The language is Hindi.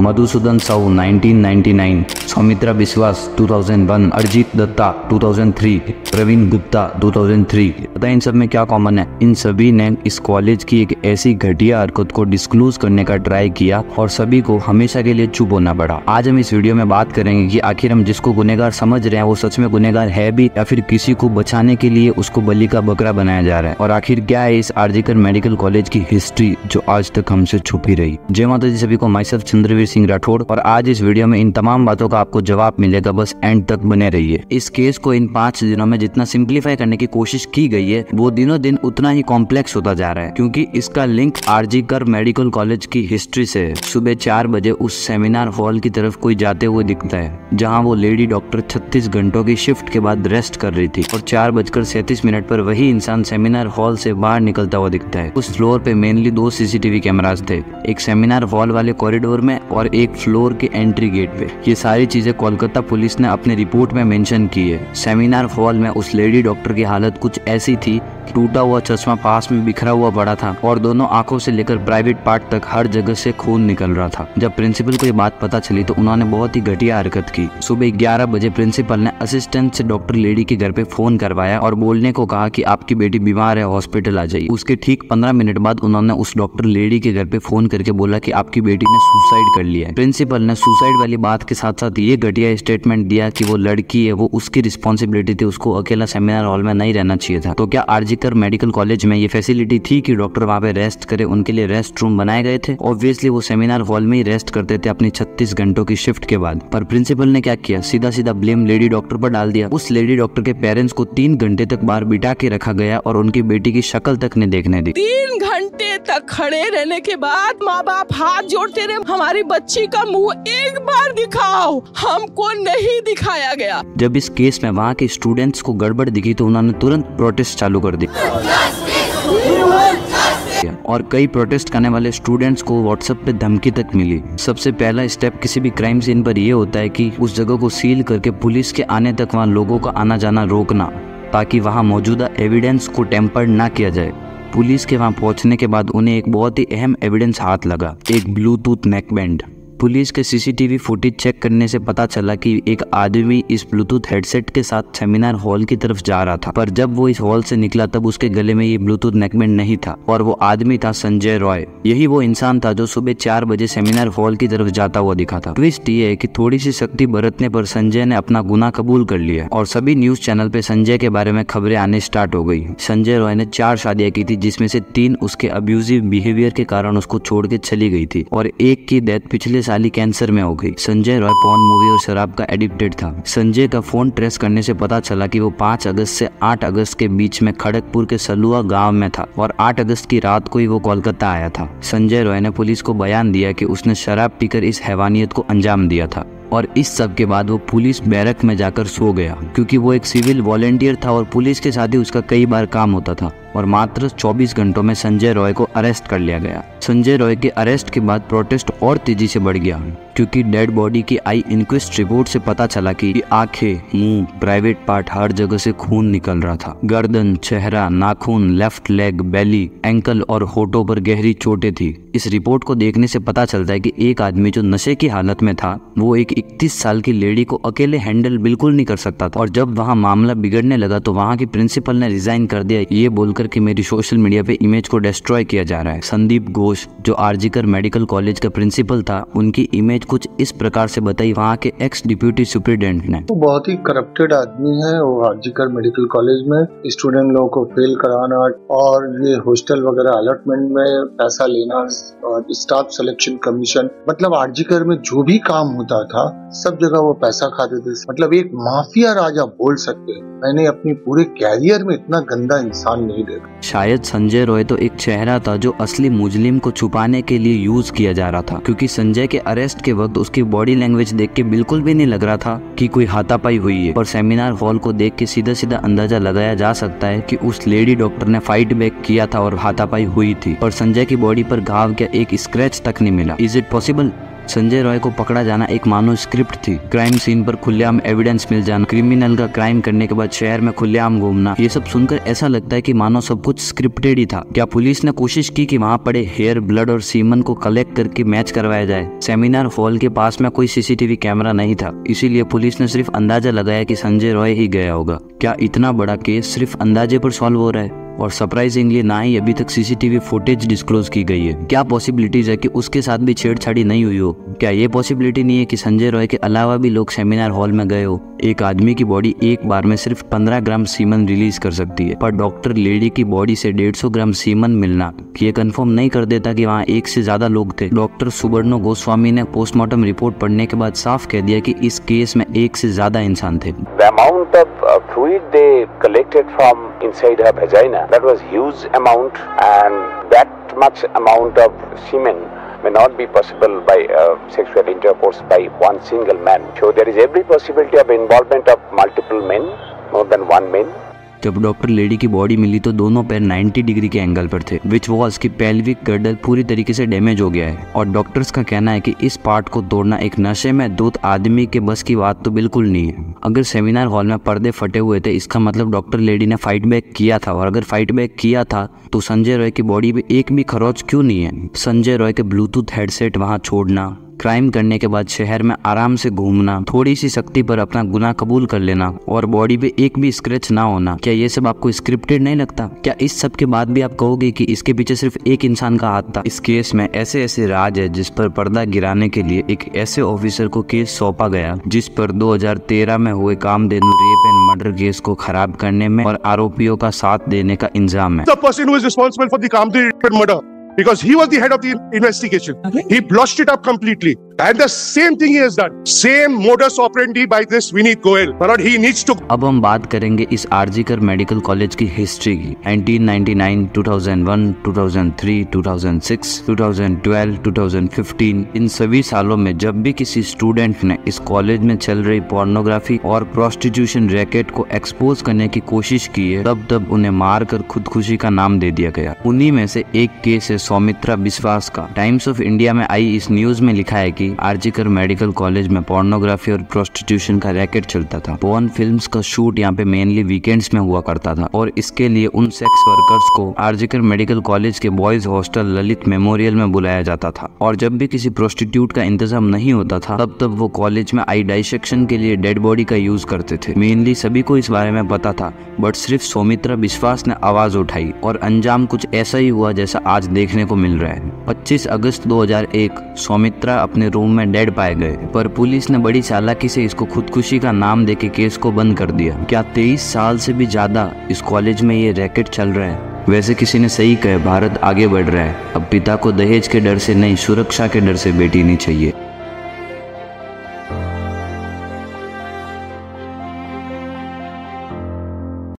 मधुसूदन साहू 1999, सौमित्रा बिस्वास 2001, अरिजीत दत्ता 2003, प्रवीण गुप्ता 2003। पता है इन सब में क्या कॉमन है? इन सभी ने इस कॉलेज की एक ऐसी घटिया हरकत को डिस्क्लोज करने का ट्राई किया और सभी को हमेशा के लिए चुप होना पड़ा। आज हम इस वीडियो में बात करेंगे कि आखिर हम जिसको गुनहगार समझ रहे हैं वो सच में गुनहगार है भी या फिर किसी को बचाने के लिए उसको बलि का बकरा बनाया जा रहा है, और आखिर क्या है इस आरजीकर मेडिकल कॉलेज की हिस्ट्री जो आज तक हमसे छुपी रही। जय माता दी सभी को, माई सेल्फ चंद्रवीर सिंह राठौड़, और आज इस वीडियो में इन तमाम बातों का आपको जवाब मिलेगा, बस एंड तक बने रहिए। इस केस को इन 5 दिनों में जितना सिंप्लीफाई करने की कोशिश की गई है वो दिनों दिन उतना ही कॉम्प्लेक्स होता जा रहा है, क्योंकि इसका लिंक आरजीकर मेडिकल कॉलेज की हिस्ट्री से है। सुबह 4 बजे उस सेमिनार हॉल की तरफ कोई जाते हुए दिखता है जहाँ वो लेडी डॉक्टर 36 घंटों की शिफ्ट के बाद रेस्ट कर रही थी, और 4:37 पर वही इंसान सेमिनार हॉल से बाहर निकलता हुआ दिखता है। उस फ्लोर पे मेनली 2 सीसीटीवी कैमरास थे, एक सेमिनार हॉल वाले कॉरिडोर में और एक फ्लोर के एंट्री गेट पे। ये सारी चीजें कोलकाता पुलिस ने अपने रिपोर्ट में मेंशन की है। सेमिनार हॉल में उस लेडी डॉक्टर की हालत कुछ ऐसी थी, टूटा हुआ चश्मा पास में बिखरा हुआ पड़ा था और दोनों आंखों से लेकर प्राइवेट पार्ट तक हर जगह से खून निकल रहा था। जब प्रिंसिपल को ये बात पता चली तो उन्होंने बहुत ही घटिया हरकत की। सुबह 11 बजे प्रिंसिपल ने असिस्टेंट से डॉक्टर लेडी के घर पे फोन करवाया और बोलने को कहा कि आपकी बेटी बीमार है, हॉस्पिटल आ जाइए। उसके ठीक 15 मिनट बाद उन्होंने उस डॉक्टर लेडी के घर पे फोन करके बोला कि आपकी बेटी ने सुसाइड कर लिया है। प्रिंसिपल ने सुसाइड वाली बात के साथ साथ ये घटिया स्टेटमेंट दिया कि वो लड़की है, वो उसकी रिस्पॉन्सिबिलिटी थी, उसको अकेला सेमिनार हॉल में नहीं रहना चाहिए था। तो क्या आरजीकर मेडिकल कॉलेज में ये फैसिलिटी थी कि डॉक्टर वहाँ पे रेस्ट करे? उनके लिए रेस्ट रूम बनाए गए थे? ऑब्वियसली वो सेमिनार हॉल में ही रेस्ट करते थे अपनी 36 घंटों की शिफ्ट के बाद। पर प्रिंसिपल ने क्या किया, सीधा सीधा ब्लेम लेडी डॉक्टर पर डाल दिया। उस लेडी डॉक्टर के पेरेंट्स को 3 घंटे तक बाहर बिठा के रखा गया और उनकी बेटी की शक्ल तक नहीं देखने दी। 3 घंटे तक खड़े रहने के बाद माँ बाप हाथ जोड़ते रहे, हमारी बच्ची का मुंह एक बार दिखाओ, हमको नहीं दिखाया गया। जब इस केस में वहाँ के स्टूडेंट्स को गड़बड़ दिखी तो उन्होंने तुरंत प्रोटेस्ट चालू कर दी और कई प्रोटेस्ट करने वाले स्टूडेंट्स को व्हाट्सएप पे धमकी तक मिली। सबसे पहला स्टेप किसी भी क्राइम सीन पर यह होता है कि उस जगह को सील करके पुलिस के आने तक वहाँ लोगों का आना जाना रोकना, ताकि वहाँ मौजूदा एविडेंस को टेम्पर्ड ना किया जाए। पुलिस के वहाँ पहुँचने के बाद उन्हें एक बहुत ही अहम एविडेंस हाथ लगा, एक ब्लूटूथ नेकबैंड। पुलिस के सीसीटीवी फुटेज चेक करने से पता चला कि एक आदमी इस ब्लूटूथ हेडसेट के साथ सेमिनार हॉल की तरफ जा रहा था, पर जब वो इस हॉल से निकला तब उसके गले में ये ब्लूटूथ नेकबैंड नहीं था, और वो आदमी था संजय रॉय। यही वो इंसान था जो सुबह 4 बजे सेमिनार हॉल की तरफ जाता हुआ दिखा था। ट्विस्ट ये है कि थोड़ी सी सख्ती बरतने पर संजय ने अपना गुनाह कबूल कर लिया और सभी न्यूज चैनल पे संजय के बारे में खबरें आने स्टार्ट हो गई। संजय रॉय ने 4 शादियां की थी, जिसमें से 3 उसके अब्यूजिव बिहेवियर के कारण उसको छोड़ के चली गई थी, और एक की डेथ पिछले साल ही कैंसर में हो गई। संजय रॉय पॉर्न मूवी और शराब का एडिक्टेड था। संजय का फोन ट्रेस करने से पता चला कि वो 5 अगस्त से 8 अगस्त के बीच में खड़गपुर के सलुआ गांव में था, और 8 अगस्त की रात को ही वो कोलकाता आया था। संजय रॉय ने पुलिस को बयान दिया कि उसने शराब पीकर इस हैवानियत को अंजाम दिया था, और इस सब के बाद वो पुलिस बैरक में जाकर सो गया, क्योंकि वो एक सिविल वॉलेंटियर था और पुलिस के साथ ही उसका कई बार काम होता था। और मात्र 24 घंटों में संजय रॉय को अरेस्ट कर लिया गया। संजय रॉय के अरेस्ट के बाद प्रोटेस्ट और तेजी से बढ़ गया, क्योंकि डेड बॉडी की आई इंक्वेस्ट रिपोर्ट से पता चला कि आंखें, मुंह, प्राइवेट पार्ट हर जगह से खून निकल रहा था। गर्दन, चेहरा, नाखून, लेफ्ट लेग, बेली, एंकल और होठों पर गहरी चोटें थी। इस रिपोर्ट को देखने से पता चलता है कि एक आदमी जो नशे की हालत में था वो एक 31 साल की लेडी को अकेले हैंडल बिल्कुल नहीं कर सकता था। और जब वहाँ मामला बिगड़ने लगा तो वहाँ की प्रिंसिपल ने रिजाइन कर दिया, ये बोलकर कि मेरी सोशल मीडिया पे इमेज को डिस्ट्रॉय किया जा रहा है। संदीप घोष जो आरजीकर मेडिकल कॉलेज का प्रिंसिपल था, उनकी इमेज कुछ इस प्रकार से बताई वहाँ के एक्स डिप्यूटी सुप्रिटेंडेंट ने। वो बहुत ही करप्टेड आदमी है। वो आरजीकर मेडिकल कॉलेज में स्टूडेंट लोगों को फेल कराना और ये हॉस्टल वगैरह अलॉटमेंट में पैसा लेना और स्टाफ सिलेक्शन कमीशन, मतलब आरजीकर में जो भी काम होता था सब जगह वो पैसा खाते थे। मतलब एक माफिया राजा बोल सकते हैं। मैंने अपनी पूरे कैरियर में इतना गंदा इंसान नहीं देखा। शायद संजय रॉय तो एक चेहरा था जो असली मुजरिम को छुपाने के लिए यूज किया जा रहा था, क्योंकि संजय के अरेस्ट के वक्त उसकी बॉडी लैंग्वेज देख के बिल्कुल भी नहीं लग रहा था कि कोई हाथापाई हुई है। पर सेमिनार हॉल को देख के सीधा सीधा अंदाजा लगाया जा सकता है कि उस लेडी डॉक्टर ने फाइट बैक किया था और हाथापाई हुई थी। पर संजय की बॉडी पर घाव क्या एक स्क्रैच तक नहीं मिला। Is it possible? Sanjay Roy को पकड़ा जाना एक मानो स्क्रिप्ट थी। क्राइम सीन पर खुलेआम एविडेंस मिल जाना, क्रिमिनल का क्राइम करने के बाद शहर में खुलेआम घूमना, ये सब सुनकर ऐसा लगता है कि मानो सब कुछ स्क्रिप्टेड ही था। क्या पुलिस ने कोशिश की कि वहाँ पड़े हेयर, ब्लड और सीमन को कलेक्ट करके मैच करवाया जाए? सेमिनार हॉल के पास में कोई सीसीटीवी कैमरा नहीं था, इसीलिए पुलिस ने सिर्फ अंदाजा लगाया कि संजय रॉय ही गया होगा। क्या इतना बड़ा केस सिर्फ अंदाजे पर सॉल्व हो रहा है? और सरप्राइजिंगली ना ही अभी तक सीसीटीवी फुटेज डिस्क्लोज की गई है। क्या पॉसिबिलिटीज है कि उसके साथ भी छेड़छाड़ी नहीं हुई हो? क्या ये पॉसिबिलिटी नहीं है कि संजय रॉय के अलावा भी लोग सेमिनार हॉल में गए हो? एक आदमी की बॉडी एक बार में सिर्फ 15 ग्राम सीमन रिलीज कर सकती है, पर डॉक्टर लेडी की बॉडी से 150 ग्राम सीमन मिलना ये कंफर्म नहीं कर देता कि वहाँ एक से ज्यादा लोग थे। डॉक्टर सुबर्णो गोस्वामी ने पोस्टमार्टम रिपोर्ट पढ़ने के बाद साफ कह दिया कि इस केस में एक से ज्यादा इंसान थे। The amount of fluid they collected from inside her vagina, that was huge amount, and that much amount of semen may not be possible by sexual intercourse by one single man. So there is every possibility of involvement of multiple men, more than one man. जब डॉक्टर लेडी की बॉडी मिली तो दोनों पैर 90 डिग्री के एंगल पर थे, विच वॉज की पेल्विक गर्डर पूरी तरीके से डैमेज हो गया है। और डॉक्टर्स का कहना है कि इस पार्ट को तोड़ना एक नशे में धुत आदमी के बस की बात तो बिल्कुल नहीं है। अगर सेमिनार हॉल में पर्दे फटे हुए थे, इसका मतलब डॉक्टर लेडी ने फाइट बैक किया था, और अगर फाइट बैक किया था तो संजय रॉय की बॉडी पे एक भी खरोच क्यों नहीं है? संजय रॉय के ब्लूटूथ हेडसेट वहां छोड़ना, क्राइम करने के बाद शहर में आराम से घूमना, थोड़ी सी सख्ती पर अपना गुनाह कबूल कर लेना और बॉडी पे एक भी स्क्रैच ना होना, क्या ये सब आपको स्क्रिप्टेड नहीं लगता? क्या इस सब के बाद भी आप कहोगे कि इसके पीछे सिर्फ एक इंसान का हाथ था? इस केस में ऐसे ऐसे राज है जिस पर पर्दा गिराने के लिए एक ऐसे ऑफिसर को केस सौंपा गया जिस पर 2013 में हुए Kamdhenu rape and murder case को खराब करने में और आरोपियों का साथ देने का इल्जाम है। The person who is responsible for the Kamdenu rape and murder, because he was the head of the investigation. He blotched it up completely. And the same thing he has done. Same modus operandi by this Vineet Goel. But he needs to. अब हम बात करेंगे इस आरजीकर मेडिकल कॉलेज की हिस्ट्री की। 1999, 2001, 2003, 2006, 2012, 2015 इन सभी सालों में जब भी किसी स्टूडेंट ने इस कॉलेज में चल रही पोर्नोग्राफी और प्रोस्टिट्यूशन रैकेट को एक्सपोज करने की कोशिश की है, तब उन्हें मारकर खुदकुशी का नाम दे दिया गया। उन्हीं में से एक केस है सौमित्रा बिस्वास का। टाइम्स ऑफ इंडिया में आई इस न्यूज में लिखा है कि आरजीकर मेडिकल कॉलेज में पोर्नोग्राफी और प्रोस्टिट्यूशन का रैकेट चलता था। पोर्न फिल्म्स का शूट यहाँ पे मेनली वीकेंड्स में हुआ करता था और इसके लिए उन सेक्स वर्कर्स को आरजीकर मेडिकल कॉलेज के बॉयज हॉस्टल ललित मेमोरियल में बुलाया जाता था। और जब भी किसी प्रोस्टिट्यूट का इंतजाम नहीं होता था तब वो कॉलेज में आई डाइसेक्शन के लिए डेड बॉडी का यूज करते थे। मेनली सभी को इस बारे में पता था, बट सिर्फ सौमित्रा बिस्वास ने आवाज उठाई और अंजाम कुछ ऐसा ही हुआ जैसा आज देखने को मिल रहा है। 25 अगस्त 2001 सौमित्रा अपने रूम में डेड पाए गए, पर पुलिस ने बड़ी चालाकी से इसको खुदकुशी का नाम देके केस को बंद कर दिया। क्या 23 साल से भी ज्यादा इस कॉलेज में ये रैकेट चल रहा है? वैसे किसी ने सही कहा, भारत आगे बढ़ रहा है। अब पिता को दहेज के डर से नहीं, सुरक्षा के डर से बेटी नहीं चाहिए।